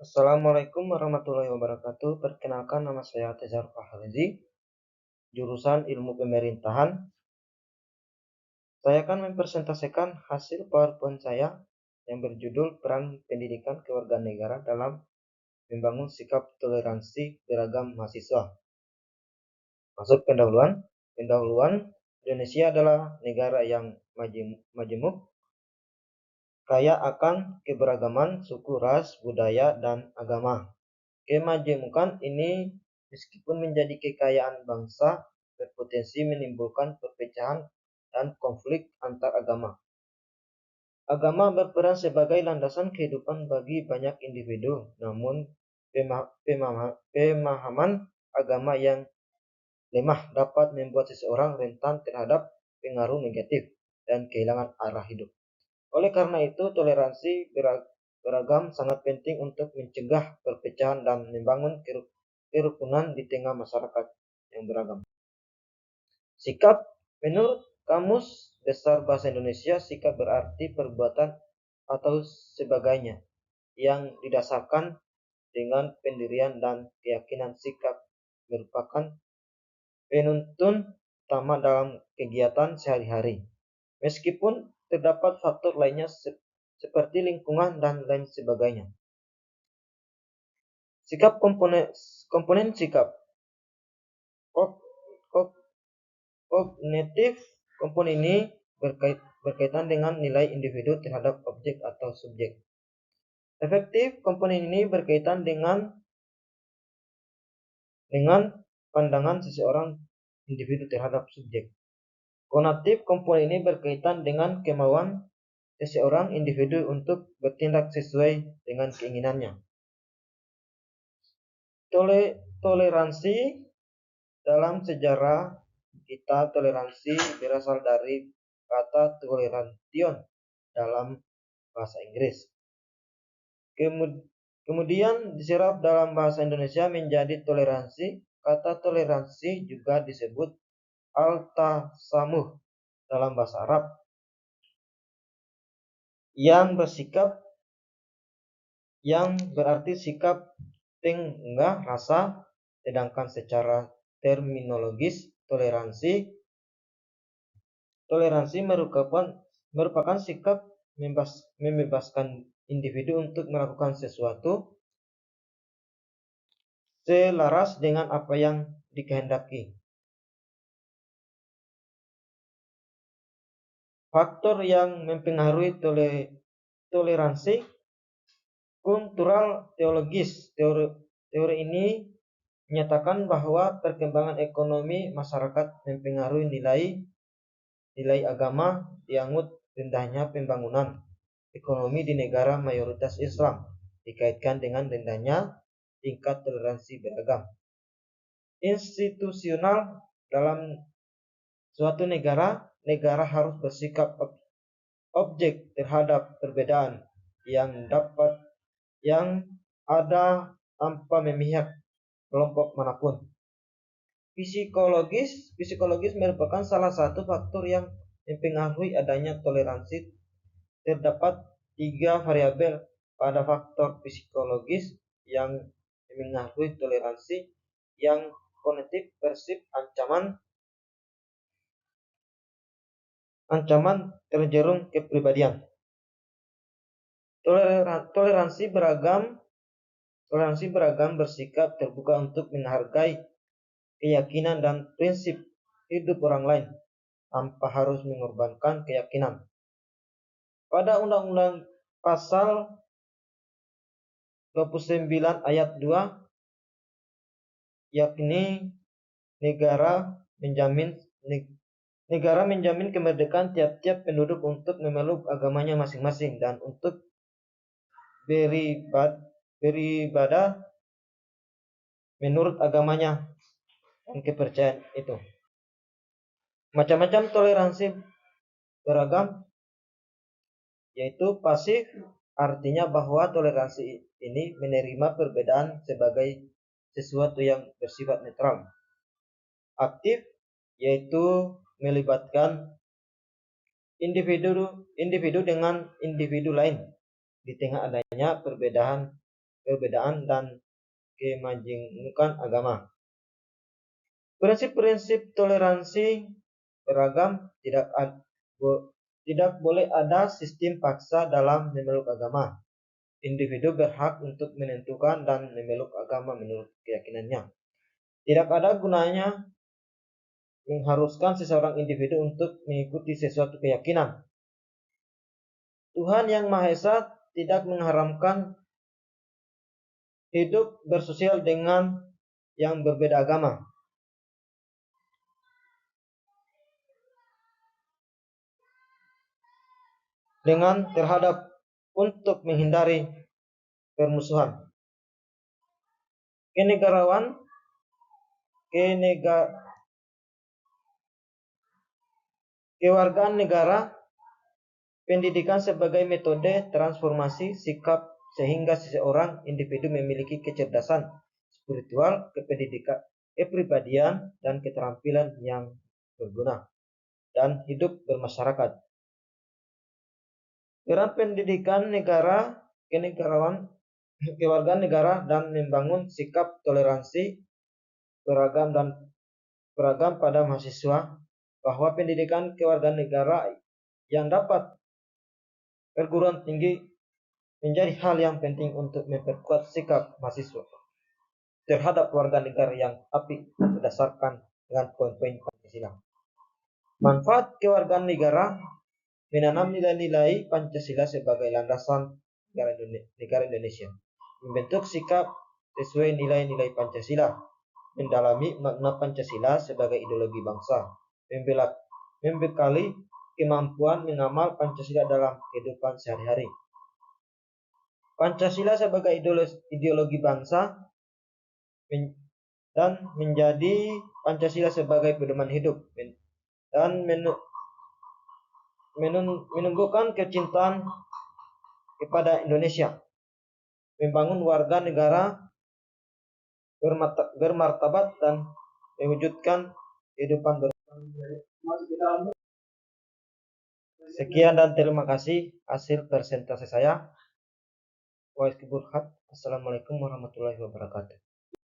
Assalamualaikum warahmatullahi wabarakatuh. Perkenalkan, nama saya Tezar Fahrizi, jurusan Ilmu Pemerintahan. Saya akan mempresentasikan hasil PowerPoint saya yang berjudul Peran Pendidikan Kewarganegaraan dalam Membangun Sikap Toleransi Beragam Mahasiswa. Masuk pendahuluan. Indonesia adalah negara yang majemuk, kaya akan keberagaman suku, ras, budaya, dan agama. Kemajemukan ini meskipun menjadi kekayaan bangsa, berpotensi menimbulkan perpecahan dan konflik antar agama. Agama berperan sebagai landasan kehidupan bagi banyak individu, namun pemahaman agama yang lemah dapat membuat seseorang rentan terhadap pengaruh negatif dan kehilangan arah hidup. Oleh karena itu, toleransi beragam sangat penting untuk mencegah perpecahan dan membangun kerukunan di tengah masyarakat yang beragam. Sikap, menurut Kamus Besar Bahasa Indonesia, sikap berarti perbuatan atau sebagainya yang didasarkan dengan pendirian dan keyakinan. Sikap merupakan penuntun utama dalam kegiatan sehari-hari. Meskipun terdapat faktor lainnya seperti lingkungan dan lain sebagainya. Sikap komponen sikap. Kognitif komponen ini berkaitan dengan nilai individu terhadap objek atau subjek. Efektif komponen ini berkaitan dengan pandangan seseorang individu terhadap subjek. Konatif komponen ini berkaitan dengan kemauan seseorang individu untuk bertindak sesuai dengan keinginannya. Toleransi dalam sejarah kita, toleransi berasal dari kata toleration dalam bahasa Inggris. Kemudian diserap dalam bahasa Indonesia menjadi toleransi. Kata toleransi juga disebut al-tasamuh dalam bahasa Arab, yang berarti sikap tengah rasa, sedangkan secara terminologis toleransi merupakan sikap membebaskan individu untuk melakukan sesuatu selaras dengan apa yang dikehendaki. Faktor yang mempengaruhi toleransi kultural teologis. Teori ini menyatakan bahwa perkembangan ekonomi masyarakat mempengaruhi nilai agama, dianggap rendahnya pembangunan ekonomi di negara mayoritas Islam dikaitkan dengan rendahnya tingkat toleransi beragam. Institusional dalam suatu negara harus bersikap objek terhadap perbedaan yang ada tanpa memihak kelompok manapun. Psikologis merupakan salah satu faktor yang mempengaruhi adanya toleransi. Terdapat 3 variabel pada faktor psikologis yang mempengaruhi toleransi, yang kognitif, persif, ancaman terjerung kepribadian. Toleransi beragam bersikap terbuka untuk menghargai keyakinan dan prinsip hidup orang lain tanpa harus mengorbankan keyakinan. Pada Undang-Undang Pasal 29 ayat 2, yakni negara menjamin kemerdekaan tiap-tiap penduduk untuk memeluk agamanya masing-masing dan untuk beribadah menurut agamanya dan kepercayaan itu. Macam-macam toleransi beragam, yaitu pasif, artinya bahwa toleransi ini menerima perbedaan sebagai sesuatu yang bersifat netral. Aktif, yaitu melibatkan individu dengan individu lain di tengah adanya perbedaan perbedaan dan kemajemukan agama. Prinsip-prinsip toleransi beragam tidak boleh ada sistem paksa dalam memeluk agama. Individu berhak untuk menentukan dan memeluk agama menurut keyakinannya. Tidak ada gunanya mengharuskan seseorang individu untuk mengikuti sesuatu keyakinan. Tuhan Yang Maha Esa tidak mengharamkan hidup bersosial dengan yang berbeda agama. Dengan terhadap untuk menghindari permusuhan. Kewargaan negara, pendidikan sebagai metode transformasi sikap sehingga seseorang individu memiliki kecerdasan spiritual, kepribadian, dan keterampilan yang berguna dan hidup bermasyarakat. Peran pendidikan negara, kewargaan negara, dan membangun sikap toleransi beragam pada mahasiswa, bahwa pendidikan kewargaan negara yang dapat perguruan tinggi menjadi hal yang penting untuk memperkuat sikap mahasiswa terhadap warga negara yang apik berdasarkan dengan poin-poin Pancasila. Manfaat kewargaan negara: menanam nilai-nilai Pancasila sebagai landasan negara Indonesia, membentuk sikap sesuai nilai-nilai Pancasila, mendalami makna Pancasila sebagai ideologi bangsa, membekali kemampuan mengamal Pancasila dalam kehidupan sehari-hari. Pancasila sebagai ideologi bangsa dan menjadi Pancasila sebagai pedoman hidup dan menumbuhkan kecintaan kepada Indonesia, membangun warga negara bermartabat dan mewujudkan kehidupan bersama. Sekian dan terima kasih hasil presentasi saya. Assalamualaikum warahmatullahi wabarakatuh.